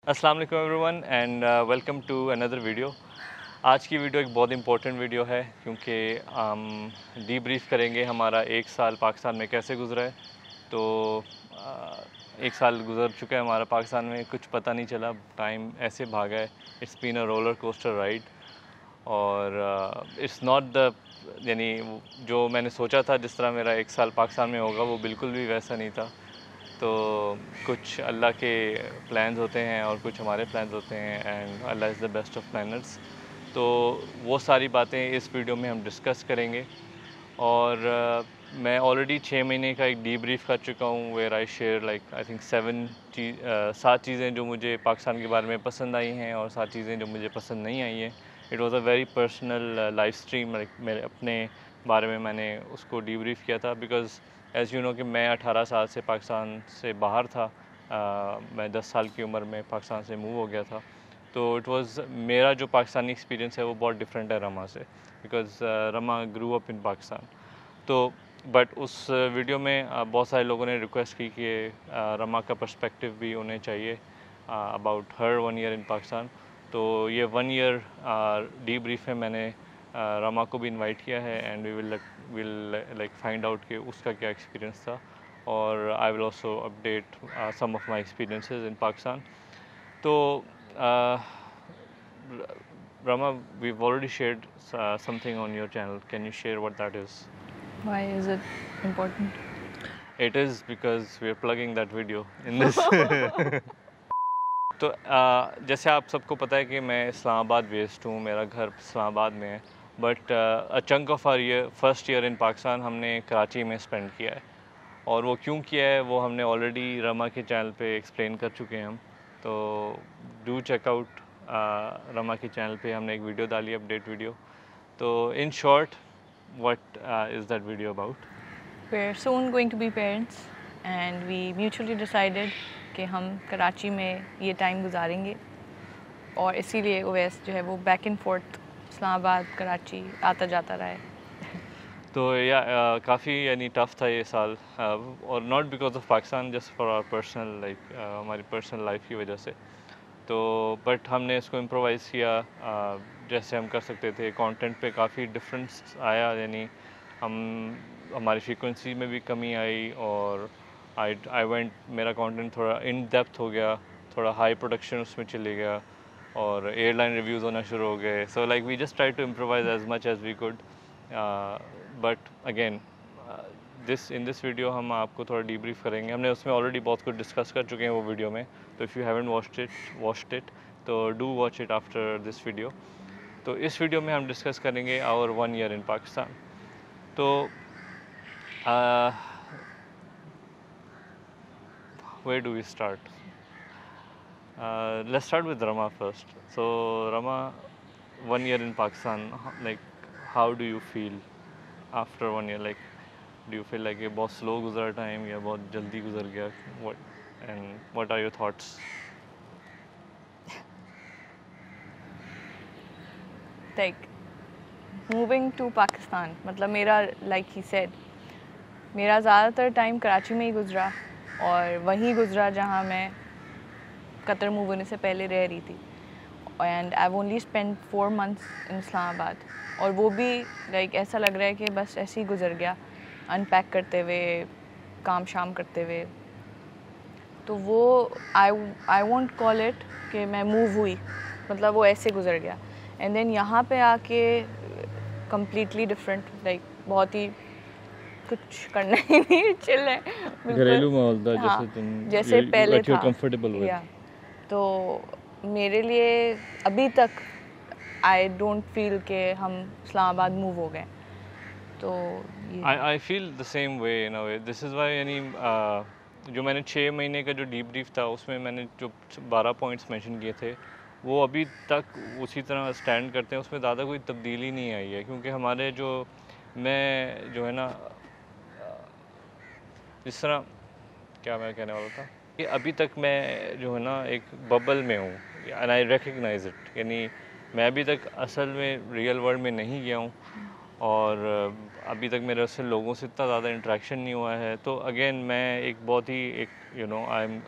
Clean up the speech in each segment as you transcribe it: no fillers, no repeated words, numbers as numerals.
अस्सलाम वालेकुम everyone and welcome to another video. आज की वीडियो एक बहुत इंपॉर्टेंट वीडियो है क्योंकि हम डीब्रीफ करेंगे हमारा एक साल पाकिस्तान में कैसे गुजरा है। तो एक साल गुजर चुका है हमारा पाकिस्तान में, कुछ पता नहीं चला, टाइम ऐसे भागा है। It's been a roller coaster ride और इट्स नॉट द यानी जो मैंने सोचा था जिस तरह मेरा एक साल पाकिस्तान में होगा वो बिल्कुल भी वैसा नहीं था। तो कुछ अल्लाह के प्लान्स होते हैं और कुछ हमारे प्लान्स होते हैं and Allah is the best of planners. तो वो सारी बातें इस वीडियो में हम डिस्कस करेंगे और मैं ऑलरेडी 6 महीने का एक डीब्रीफ कर चुका हूँ where I share like I think 7 चीज़ें जो मुझे पाकिस्तान के बारे में पसंद आई हैं और 7 चीज़ें जो मुझे पसंद नहीं आई हैं। It was a very personal live stream, like मेरे अपने बारे में मैंने उसको डीब्रीफ किया था बिकॉज़ एज़ यू नो कि मैं 18 साल से पाकिस्तान से बाहर था। मैं 10 साल की उम्र में पाकिस्तान से मूव हो गया था। तो इट वाज़ मेरा जो पाकिस्तानी एक्सपीरियंस है वो बहुत डिफरेंट है रमा से, because Rama grew up in Pakistan. तो बट उस वीडियो में बहुत सारे लोगों ने रिक्वेस्ट की कि रमा का पर्सपेक्टिव भी होने चाहिए about her 1 year in Pakistan. तो ये 1 ईयर डीब्रीफ है, मैंने रमा को भी इनवाइट किया है and we will like find out कि उसका क्या एक्सपीरियंस था और I will also update some of my experiences in Pakistan. तो Rama, we've already shared something on your channel. Can you share what that is? Why is it important? It is because we're plugging that video in this. तो जैसे आप सबको पता है कि मैं Islamabad based हूँ, मेरा घर इस्लामाबाद में है, but a chunk of our year first year in Pakistan हमने कराची में स्पेंड किया है। और वो क्यों किया है वो हमने ऑलरेडी रमा के चैनल पे एक्सप्लेन कर चुके हैं हम। तो डू चेक आउट रमा के चैनल पे हमने एक वीडियो डाली, अपडेट वीडियो। तो in short what is that video about? We're soon going to be parents and we mutually decided कि हम कराची में ये टाइम गुजारेंगे और इसीलिए ओवैस जो है वो back and fourth Islamabad Karachi आता जाता रहा है। तो या काफ़ी यानी टफ़ था ये साल और not because of Pakistan, just for our personal like हमारी पर्सनल लाइफ की वजह से। तो बट हमने इसको इम्प्रोवाइज़ किया जैसे हम कर सकते थे। कंटेंट पे काफ़ी डिफरेंस आया, यानी हमारी फ्रीक्वेंसी में भी कमी आई और आई वेंट मेरा कंटेंट थोड़ा इन डेप्थ हो गया, थोड़ा हाई प्रोडक्शन उसमें चले गया और एयरलाइन रिव्यूज़ होना शुरू हो गए। So like we just try to improvise as much as we could. But again in this video हम आपको थोड़ा डीब्रीफ करेंगे। हमने उसमें ऑलरेडी बहुत कुछ डिस्कस कर चुके हैं वो वीडियो में। तो if you haven't watched it तो do watch it after this video. तो इस वीडियो में हम डिस्कस करेंगे आवर 1 ईयर इन पाकिस्तान। तो where do we start? Let's start with Rama first. So Rama, 1 year in Pakistan, like how do you feel after 1 year? Like do you feel like ये बहुत slow गुजरा time या बहुत जल्दी गुजर गया? What are your thoughts? Like moving to Pakistan मतलब मेरा like he said मेरा ज़्यादातर टाइम कराची में ही गुजरा और वहीं गुजरा जहाँ मैं कतर मूव होने से पहले रह रही थी। And I only spend 4 months इन इस्लामाबाद और वो भी लाइक ऐसा लग रहा है कि बस ऐसे ही गुजर गया, अनपैक करते हुए, काम शाम करते हुए। तो वो आई वोंट कॉल इट कि मैं मूव हुई, मतलब वो ऐसे गुजर गया। एंड देन यहाँ पे आके कम्प्लीटली डिफरेंट, लाइक बहुत ही कुछ करना ही नहीं, चिल है घरेलू माहौल था हाँ, जैसे तुम जैसे पहले था कंफर्टेबल हुए। या तो मेरे लिए अभी तक आई डोंट फील कि हम इस्लामाबाद मूव हो गए। तो I feel the same way in a way. This is why यानी जो मैंने 6 महीने का जो डीब्रीफ था उसमें मैंने जो 12 पॉइंट्स मेंशन किए थे वो अभी तक उसी तरह स्टैंड करते हैं, उसमें ज़्यादा कोई तब्दीली नहीं आई है। क्योंकि हमारे मैं जो है ना जिस तरह क्या मैं कहने वाला था कि अभी तक मैं जो है ना एक बबल में हूँ एंड आई रिकग्नाइज इट। यानी मैं अभी तक असल में रियल वर्ल्ड में नहीं गया हूँ और अभी तक मेरे उससे लोगों से इतना ज़्यादा इंटरेक्शन नहीं हुआ है। तो अगेन मैं एक बहुत ही एक I am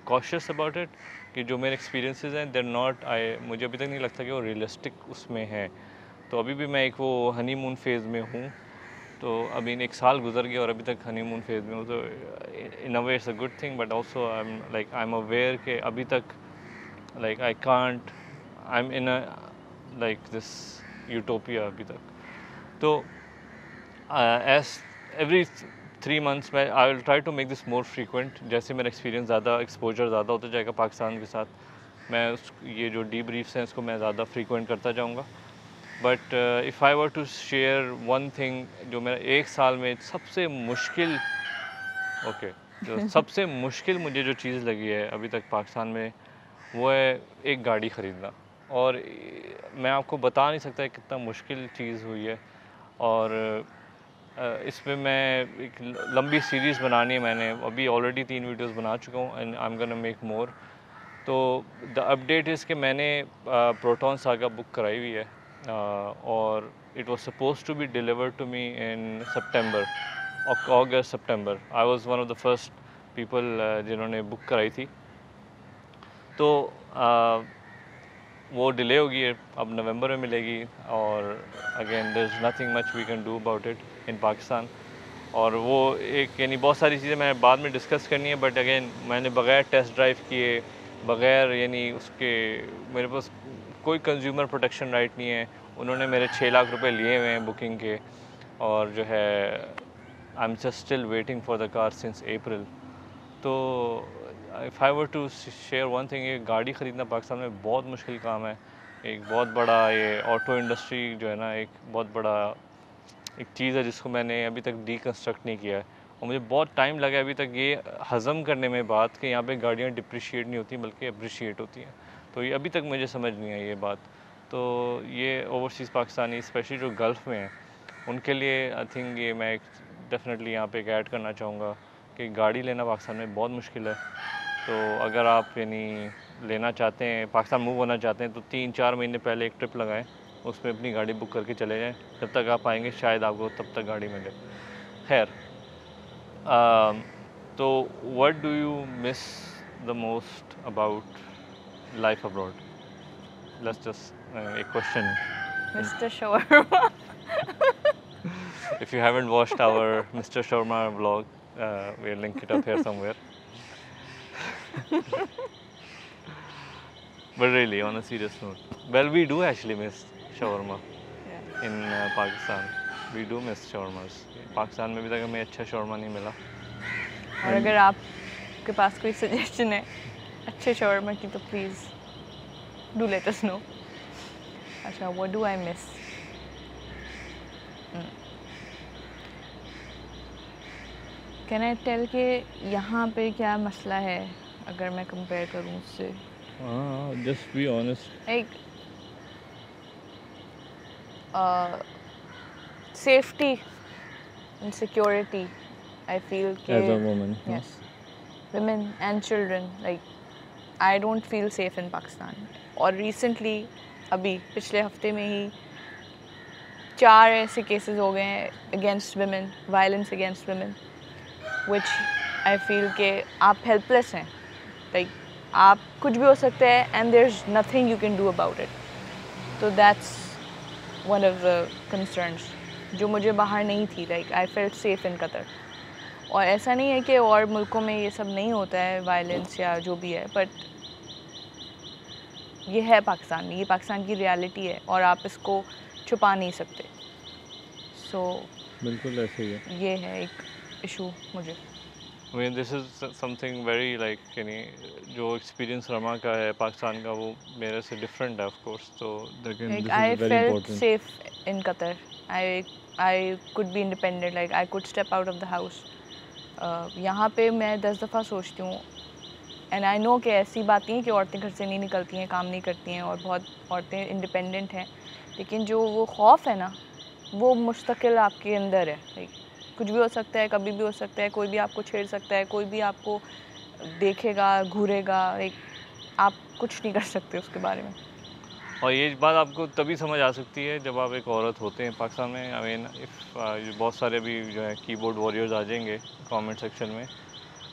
cautious about it कि जो मेरे एक्सपीरियंसेस हैं देर नॉट मुझे अभी तक नहीं लगता कि वो रियलिस्टिक उसमें है। तो अभी भी मैं एक वो हनीमून फेज़ में हूँ। तो अभी 1 साल गुजर गया और अभी तक हनीमून फेज़ में हूँ। तो in a way it's a good thing, but also I am aware कि अभी तक like I can't, I am in a like this utopia अभी तक। तो एज एवरी 3 मंथ्स में I will try to make this more frequent. जैसे मेरा experience ज़्यादा, एक्सपोजर ज़्यादा होता जाएगा पाकिस्तान के साथ, मैं ये जो डीब्रीफ्स हैं इसको मैं ज़्यादा फ्रीक्वेंट करता जाऊँगा। But if I were to share one thing, जो मेरा 1 साल में सबसे मुश्किल जो सबसे मुश्किल मुझे जो चीज़ लगी है अभी तक पाकिस्तान में, वो है एक गाड़ी ख़रीदना। और मैं आपको बता नहीं सकता कितना मुश्किल चीज़ हुई है। और इसमें मैं एक लंबी सीरीज़ बनानी है, मैंने अभी ऑलरेडी 3 वीडियोस बना चुका हूँ and I am gonna make more. तो द अपडेट इज़ कि मैंने प्रोटॉन सागा बुक कराई हुई है और it was suppose to be delivered to me in सितंबर, अगस्त सितंबर। I was one of the first people जिन्होंने बुक कराई थी। तो वो डिले होगी, अब नवंबर में मिलेगी। और again there is nothing much we can do about it in Pakistan. और वो एक यानी बहुत सारी चीज़ें मैं बाद में डिस्कस करनी है, बट अगेन मैंने बग़ैर टेस्ट ड्राइव किए, बग़ैर यानी उसके, मेरे पास कोई कंज्यूमर प्रोटेक्शन राइट नहीं है। उन्होंने मेरे 6 लाख रुपए लिए हुए हैं बुकिंग के, और जो है I am just still waiting for the car since April. तो if I were to share one thing, ये गाड़ी ख़रीदना पाकिस्तान में बहुत मुश्किल काम है। एक बहुत बड़ा ये ऑटो इंडस्ट्री जो है ना, एक बहुत बड़ा एक चीज़ है जिसको मैंने अभी तक डीकंस्ट्रक्ट नहीं किया है। और मुझे बहुत टाइम लगा अभी तक ये हज़म करने में बात कि यहाँ पे गाड़ियाँ डिप्रिशिएट नहीं होती बल्कि अप्रिशिएट होती हैं। तो ये अभी तक मुझे समझ नहीं आई ये बात। तो ये ओवरसीज़ पाकिस्तानी स्पेशली जो गल्फ़ में हैं उनके लिए आई थिंक ये मैं डेफिनेटली यहाँ पे एक ऐड करना चाहूँगा कि गाड़ी लेना पाकिस्तान में बहुत मुश्किल है। तो अगर आप यानी लेना चाहते हैं, पाकिस्तान मूव होना चाहते हैं, तो 3-4 महीने पहले एक ट्रिप लगाएं, उसमें अपनी गाड़ी बुक करके चले जाएं। जब तक आप आएंगे शायद आपको तब तक गाड़ी मिले। खैर, तो what do you miss the most about life abroad? Let's just एक question. Mr. Shawarma. If you haven't watched our Mr. Sharma vlog, we'll link it up here somewhere. But really, on a serious note, well, we do actually miss shawarma Yeah. in Pakistan. We do miss shawarmas. Pakistan में भी तक हमें अच्छा shawarma नहीं मिला। और अगर आपके पास कोई सजेशन है अच्छे शॉर्मा की तो please do let us know. अच्छा, what do I miss? Can I tell कि यहाँ पे क्या मसला है अगर मैं कंपेयर करूँ उससे? Just be honest. Like safety and security, I feel के As a woman. yes, women and children, like I don't feel safe in Pakistan. और recently अभी पिछले हफ्ते में ही 4 ऐसे केसेस हो गए हैं against women, violence against women, which I feel कि आप helpless हैं, like आप कुछ भी हो सकता है and there's nothing you can do about it. तो that's one of the concerns जो मुझे बाहर नहीं थी, like I felt safe in Qatar. और ऐसा नहीं है कि और मुल्कों में ये सब नहीं होता है वायलेंस या जो भी है, बट ये है पाकिस्तान में, ये पाकिस्तान की रियलिटी है और आप इसको छुपा नहीं सकते। सो बिल्कुल ऐसे ही है। ये है एक इशू मुझे। I mean, this is something very like यानी जो एक्सपीरियंस रमा का है पाकिस्तान का, वो मेरे से डिफरेंट है ऑफ कोर्स। तो again, Like this I is very felt important. safe in Qatar. I could be independent, like I could step out of the house. यहाँ पे मैं 10 दफ़ा सोचती हूँ, एंड आई नो कि ऐसी बात नहीं है कि औरतें घर से नहीं निकलती हैं, काम नहीं करती हैं और बहुत औरतें इंडिपेंडेंट हैं, लेकिन जो वो खौफ है ना, वो मुस्तकिल आपके अंदर है। लाइक कुछ भी हो सकता है, कभी भी हो सकता है, कोई भी आपको छेड़ सकता है, कोई भी आपको देखेगा, घूरेगा, लाइक आप कुछ नहीं कर सकते उसके बारे में। और ये बात आपको तभी समझ आ सकती है जब आप एक औरत होते हैं पाकिस्तान में। आई मीन इफ़ बहुत सारे भी जो है कीबोर्ड वॉरियर्स आ जाएंगे कमेंट सेक्शन में,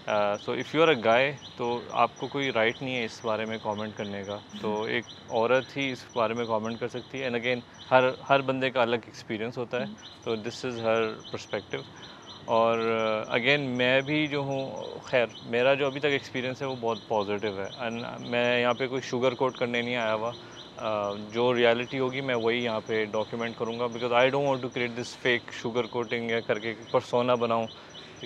so if you are a guy तो आपको कोई राइट नहीं है इस बारे में कमेंट करने का, तो एक औरत ही इस बारे में कमेंट कर सकती है। एंड अगेन हर बंदे का अलग एक्सपीरियंस होता है, तो दिस इज़ हर पर्सपेक्टिव। और अगेन मैं भी जो हूँ, खैर मेरा जो अभी तक एक्सपीरियंस है वो बहुत पॉजिटिव है। एंड मैं यहाँ पे कोई शुगर कोट करने नहीं आया हुआ। जो रियलिटी होगी मैं वही यहाँ पे डॉक्यूमेंट करूँगा, because I don't want to create this fake sugar coating या करके परसोना बनाऊँ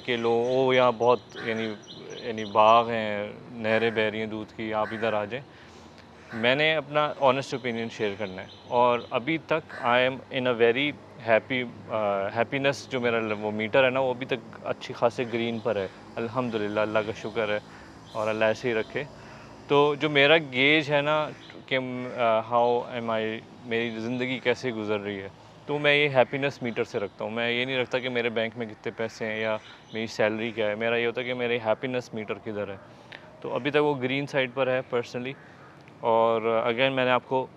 कि लोग वो यहाँ बहुत यानी बाग हैं, नहरें बह रही हैं दूध की, आप इधर आ जाएं। मैंने अपना ऑनेस्ट ओपिनियन शेयर करना है, और अभी तक आई am in a very happiness. जो मेरा वो मीटर है ना, वो अभी तक अच्छी खासे ग्रीन पर है, अल्हम्दुलिल्लाह, अल्लाह का शुक्र है, और अल्लाह ऐसे ही रखे। तो जो मेरा गेज है ना कि हाउ एम आई, मेरी ज़िंदगी कैसे गुजर रही है, तो मैं ये हैप्पीनेस मीटर से रखता हूँ। मैं ये नहीं रखता कि मेरे बैंक में कितने पैसे हैं या मेरी सैलरी क्या है। मेरा ये होता है कि मेरी हैप्पीनेस मीटर किधर है। तो अभी तक वो ग्रीन साइड पर है पर्सनली। और अगेन मैंने आपको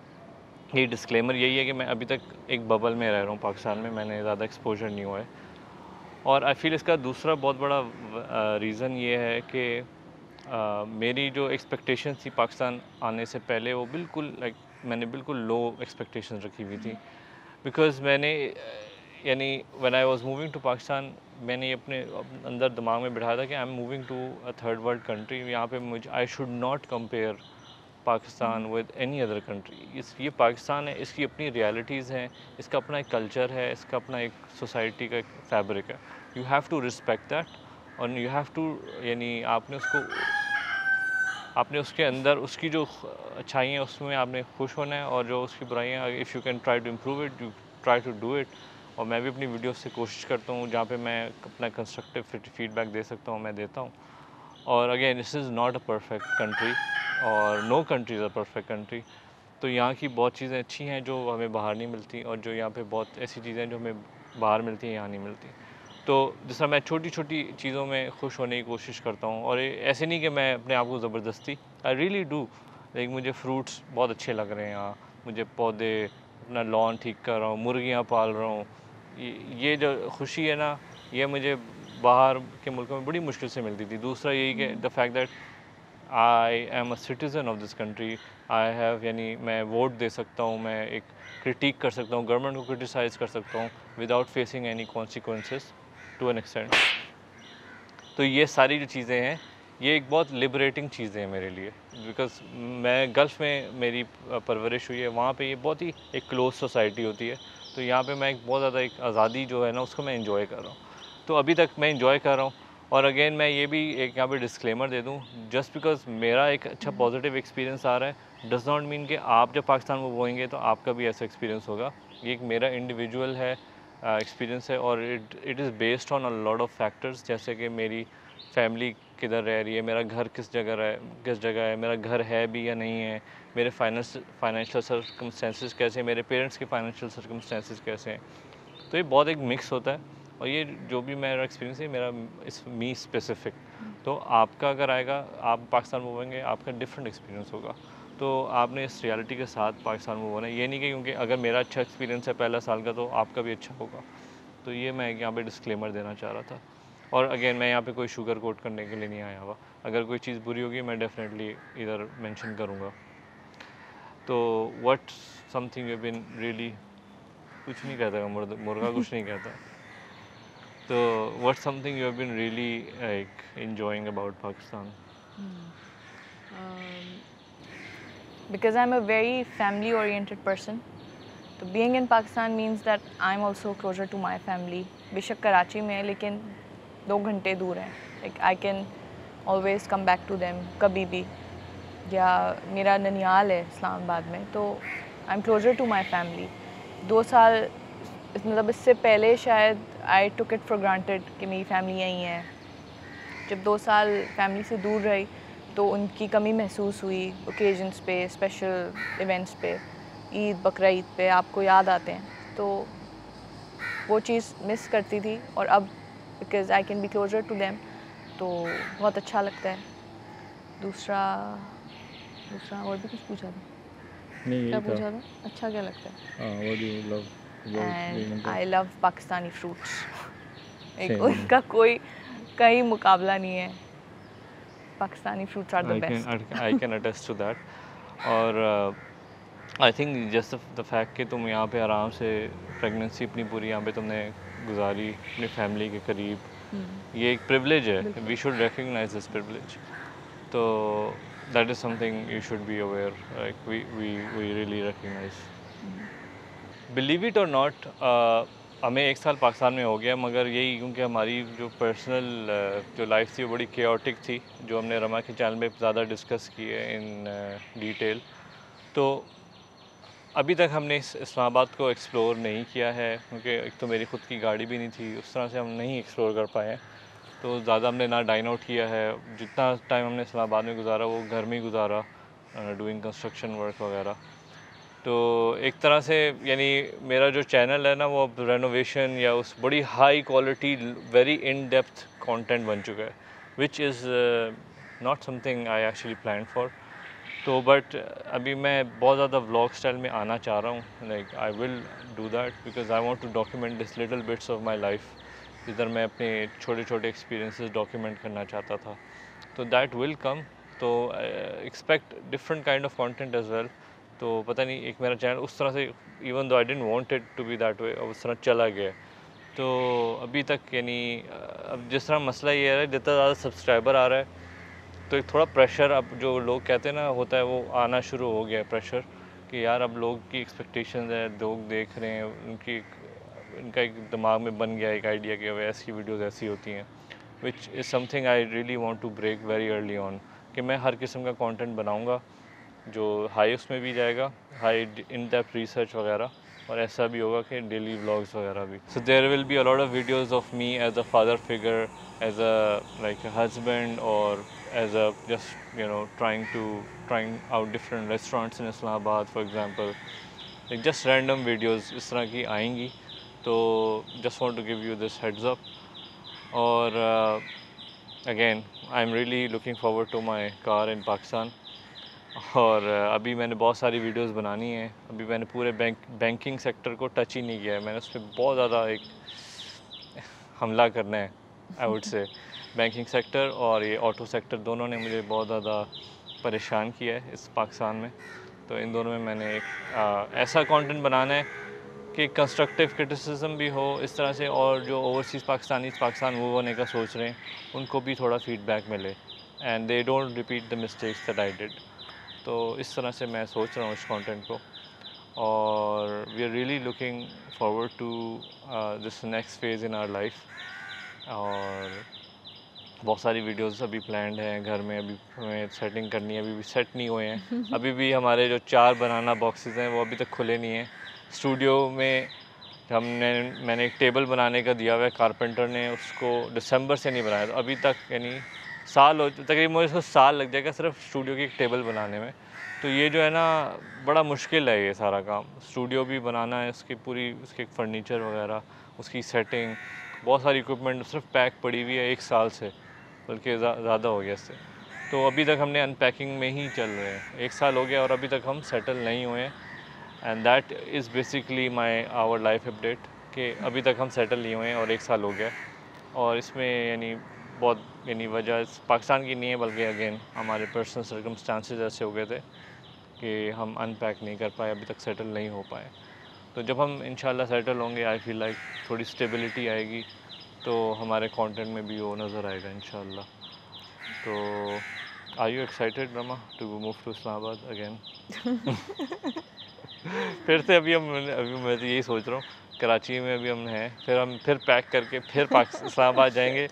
ये डिस्क्लेमर यही है कि मैं अभी तक एक बबल में रह रहा हूँ पाकिस्तान में, मैंने ज़्यादा एक्सपोजर नहीं हुआ है। और आई फील इसका दूसरा बहुत बड़ा रीज़न ये है कि मेरी जो एक्सपेक्टेशन थी पाकिस्तान आने से पहले, वो बिल्कुल मैंने बिल्कुल लो एक्सपेक्टेशन रखी हुई थी। बिकॉज़ मैंने यानी when I was moving to Pakistan, मैंने अपने अंदर दिमाग में बिठाया था कि I am moving to a third world country. यहाँ पे मुझे I should not compare Pakistan with any other country. ये पाकिस्तान है, इसकी अपनी रियलिटीज़ हैं, इसका अपना एक कल्चर है, इसका अपना एक सोसाइटी का एक फैब्रिक है। You have to respect that, और यू हैव टू यानी आपने उसके अंदर उसकी जो अच्छाई हैं उसमें आपने खुश होना है, और जो उसकी बुराइयाँ, if you can try to improve it, you try to do it. और मैं भी अपनी वीडियो से कोशिश करता हूँ जहाँ पे मैं अपना कंस्ट्रक्टिव फीडबैक दे सकता हूँ, मैं देता हूँ। और again this is not a perfect country, और no country is a perfect country. तो यहाँ की बहुत चीज़ें अच्छी हैं जो हमें बाहर नहीं मिलती, और जो यहाँ पे बहुत ऐसी चीज़ें हैं जो हमें बाहर मिलती हैं, यहाँ नहीं मिलती। तो जिस तरह मैं छोटी छोटी चीज़ों में खुश होने की कोशिश करता हूँ, और ऐसे नहीं कि मैं अपने आप को ज़बरदस्ती, आई रियली डू। लाइक मुझे फ्रूट्स बहुत अच्छे लग रहे हैं यहाँ, मुझे पौधे, अपना लॉन ठीक कर रहा हूँ, मुर्गियाँ पाल रहा हूँ। ये जो खुशी है ना, ये मुझे बाहर के मुल्कों में बड़ी मुश्किल से मिलती थी। दूसरा यही कि the fact that I am a citizen of this country, I have यानी मैं वोट दे सकता हूँ, मैं एक क्रिटिक कर सकता हूँ, गवर्नमेंट को क्रिटिसाइज़ कर सकता हूँ without facing any consequences to an extent. तो ये सारी जो चीज़ें हैं, ये एक बहुत लिबरेटिंग चीज़ें हैं मेरे लिए, बिकॉज़ मैं गल्फ़ में मेरी परवरिश हुई है, वहाँ पे ये बहुत ही एक क्लोज सोसाइटी होती है। तो यहाँ पे मैं एक बहुत ज़्यादा एक आज़ादी जो है ना, उसको मैं एंजॉय कर रहा हूँ। तो अभी तक मैं एंजॉय कर रहा हूँ। और अगेन मैं ये भी एक यहाँ पे डिस्क्लेमर दे दूँ, जस्ट बिकॉज़ मेरा एक अच्छा पॉजिटिव एक्सपीरियंस आ रहा है, डज़ नॉट मीन कि आप जब पाकिस्तान में होएंगे तो आपका भी ऐसा एक्सपीरियंस होगा। ये एक मेरा इंडिविजुअल है एक्सपीरियंस है, और it is based on a lot of factors, जैसे कि मेरी फैमिली किधर रह रही है, मेरा घर किस जगह है, मेरा घर है भी या नहीं है, मेरे फाइनेंशियल सर्कमस्टेंसेस कैसे हैं, मेरे पेरेंट्स के फाइनेंशियल सर्कमस्टेंसेस कैसे हैं। तो ये बहुत एक मिक्स होता है, और ये जो भी मेरा एक्सपीरियंस है, मेरा इस मी स्पेसिफिक। तो आपका अगर आएगा, आप पाकिस्तान मूव होंगे, आपका डिफरेंट एक्सपीरियंस होगा। तो आपने इस रियलिटी के साथ पाकिस्तान मूव होना है। ये नहीं कि क्योंकि अगर मेरा अच्छा एक्सपीरियंस है पहला साल का, तो आपका भी अच्छा होगा। तो ये मैं यहाँ पे डिस्क्लेमर देना चाह रहा था। और अगेन मैं यहाँ पे कोई शुगर कोट करने के लिए नहीं आया हुआ। अगर कोई चीज़ बुरी होगी, मैं डेफिनेटली इधर मेंशन करूँगा। तो what something you been really, कुछ नहीं कहता, मुर्गा कुछ नहीं कहता। तो what something you have been really like enjoying about Pakistan? Because I'm a very family oriented person. So being in Pakistan means that I'm also closer to my family. बेशक कराची में है, लेकिन 2 घंटे दूर हैं. Like I can always come back to them कभी भी. या मेरा ननियाल है इस्लामाबाद में, तो I'm closer to my family. 2 साल मतलब इससे पहले शायद I took it for granted कि मेरी फैमिली यहीं है. जब 2 साल फैमिली से दूर रही तो उनकी कमी महसूस हुई ओकेजन्स पे, स्पेशल इवेंट्स पे, ईद बकरा ईद पे आपको याद आते हैं, तो वो चीज़ मिस करती थी. और अब because I can be closer to them, तो बहुत अच्छा लगता है. दूसरा और भी कुछ पूछा था? नहीं, क्या पूछा था? अच्छा क्या लगता है? What do you love? And I love Pakistani fruits. एक उनका कोई कहीं मुकाबला नहीं है. Pakistani fruits are the best. I can attest to that. और I think just the fact कि तुम यहाँ पे आराम से प्रेगनेंसी अपनी पूरी यहाँ पे तुमने गुजारी अपनी फैमिली के करीब, ये एक प्रिविलेज है. We should recognise this privilege. तो that is something you should be aware, like we really recognise. Believe it और नॉट, हमें 1 साल पाकिस्तान में हो गया, मगर यही क्योंकि हमारी जो पर्सनल जो लाइफ थी वो बड़ी केओटिक थी, जो हमने रमा के चैनल में ज़्यादा डिस्कस की है इन डिटेल. तो अभी तक हमने इस्लामाबाद को एक्सप्लोर नहीं किया है, क्योंकि एक तो मेरी ख़ुद की गाड़ी भी नहीं थी, उस तरह से हम नहीं एक्सप्लोर कर पाए हैं. तो ज़्यादा हमने ना डाइन आउट किया है. जितना टाइम हमने इस्लामाबाद में गुजारा वो घर में ही गुजारा, डूइंग कंस्ट्रक्शन वर्क वगैरह. तो एक तरह से यानी मेरा जो चैनल है ना वो अब रेनोवेशन या उस बड़ी high quality very in depth content बन चुका है, which is not something I actually plan for. तो बट अभी मैं बहुत ज़्यादा व्लॉग स्टाइल में आना चाह रहा हूँ. Like I will do that because I want to document this little bits of my life. इधर मैं अपने छोटे छोटे एक्सपीरियंसेस डॉक्यूमेंट करना चाहता था, तो दैट विल कम. तो expect different kind of content as well. तो पता नहीं एक मेरा चैनल उस तरह से, even though I didn't want it to be that way, उस तरह चला गया. तो अभी तक यानी अब जिस तरह मसला ये है, जितना ज़्यादा सब्सक्राइबर आ रहा है तो एक थोड़ा प्रेशर, अब जो लोग कहते हैं ना होता है, वो आना शुरू हो गया है प्रेशर कि यार अब लोग की एक्सपेक्टेशंस है, लोग देख रहे हैं, इनका एक दिमाग में बन गया एक आइडिया कि वह ऐसी वीडियोस ऐसी होती हैं, which is something I really want to break very early on. कि मैं हर किस्म का कंटेंट बनाऊंगा जो हाई उसमें भी जाएगा, हाई इन डेप्थ रिसर्च वगैरह, और ऐसा भी होगा कि डेली व्लॉग्स वगैरह भी. So there will be a lot of videos of me as a father figure, as a like a husband, और as a just trying out different restaurants in Islamabad for example, like just random videos इस तरह की आएंगी. तो just want to give you this heads up. और again I'm really looking forward to my car in Pakistan. और अभी मैंने बहुत सारी वीडियोस बनानी है. अभी मैंने पूरे बैंकिंग सेक्टर को टच ही नहीं किया है. मैंने उस पर बहुत ज़्यादा एक हमला करना है, I would say. Banking sector और ये ऑटो सेक्टर दोनों ने मुझे बहुत ज़्यादा परेशान किया है इस पाकिस्तान में. तो इन दोनों में मैंने एक ऐसा कंटेंट बनाना है कि कंस्ट्रक्टिव क्रिटिसिज्म भी हो इस तरह से, और जो ओवरसीज़ पाकिस्तान मूव होने का सोच रहे हैं उनको भी थोड़ा फीडबैक मिले, and they don't repeat the mistakes that I did. तो इस तरह से मैं सोच रहा हूँ इस कंटेंट को. और we are really looking forward to this next phase in our life. और बहुत सारी वीडियोस अभी प्लान्ड हैं घर में. अभी हमें सेटिंग करनी है, अभी भी सेट नहीं हुए हैं. अभी भी हमारे जो 4 बनाना बॉक्सेस हैं वो अभी तक खुले नहीं हैं. स्टूडियो में मैंने एक टेबल बनाने का दिया हुआ है, कारपेंटर ने उसको दिसंबर से नहीं बनाया. तो अभी तक यानी तकरीबन मुझे उसको साल लग जाएगा सिर्फ स्टूडियो की एक टेबल बनाने में. तो ये जो है ना बड़ा मुश्किल है ये सारा काम. स्टूडियो भी बनाना है, उसके फर्नीचर वगैरह, उसकी सेटिंग, बहुत सारी इक्विपमेंट सिर्फ पैक पड़ी हुई है 1 साल से, बल्कि ज़्यादा हो गया इससे. तो अभी तक हमने अनपैकिंग में ही चल रहे हैं. 1 साल हो गया और अभी तक हम सेटल नहीं हुए हैं. And that is basically our life update कि अभी तक हम सेटल नहीं हुए हैं और 1 साल हो गया. और इसमें यानी वजह पाकिस्तान की नहीं है, बल्कि अगेन हमारे पर्सनल सर्कमस्टांसेस ऐसे हो गए थे कि हम अनपैक नहीं कर पाए, अभी तक सेटल नहीं हो पाए. तो जब हम इंशाल्लाह सेटल होंगे, आई फील लाइक थोड़ी स्टेबिलिटी आएगी, तो हमारे कंटेंट में भी वो नज़र आएगा इंशाल्लाह. तो are you excited Rama to move to Islamabad again? फिर से अभी मैं तो यही सोच रहा हूँ, कराची में अभी हम हैं, फिर पैक करके फिर इस्लामाबाद जाएंगे,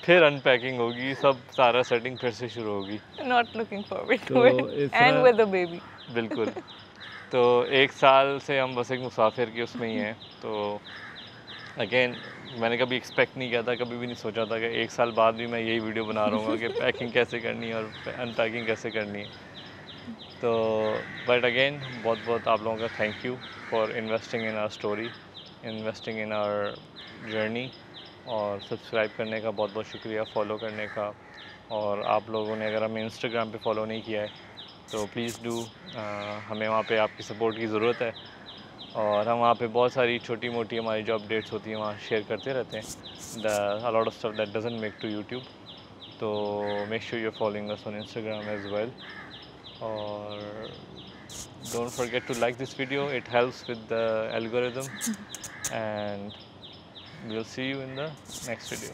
फिर अनपैकिंग होगी, सब सारा सेटिंग फिर से शुरू होगी. Not looking forward to it. And with a baby. बिल्कुल. तो 1 साल से हम बस एक मुसाफिर के उसमें ही हैं. तो अगेन मैंने कभी एक्सपेक्ट नहीं किया था, कभी भी नहीं सोचा था कि 1 साल बाद भी मैं यही वीडियो बना रहा हूँ कि पैकिंग कैसे करनी है और अनपैकिंग कैसे करनी है. तो बट अगेन बहुत बहुत आप लोगों का thank you for investing in our story, investing in our journey. और सब्सक्राइब करने का बहुत बहुत शुक्रिया, फॉलो करने का. और आप लोगों ने अगर हमें इंस्टाग्राम पे फॉलो नहीं किया है तो प्लीज़ डू. हमें वहाँ पे आपकी सपोर्ट की ज़रूरत है. और हम वहाँ पे बहुत सारी छोटी मोटी हमारी जो अपडेट्स होती हैं वहाँ शेयर करते रहते हैं. A lot of stuff that doesn't make to YouTube. तो make sure you are following us on Instagram as well, और don't forget to like this video, it helps with the algorithm, and we'll see you in the next video.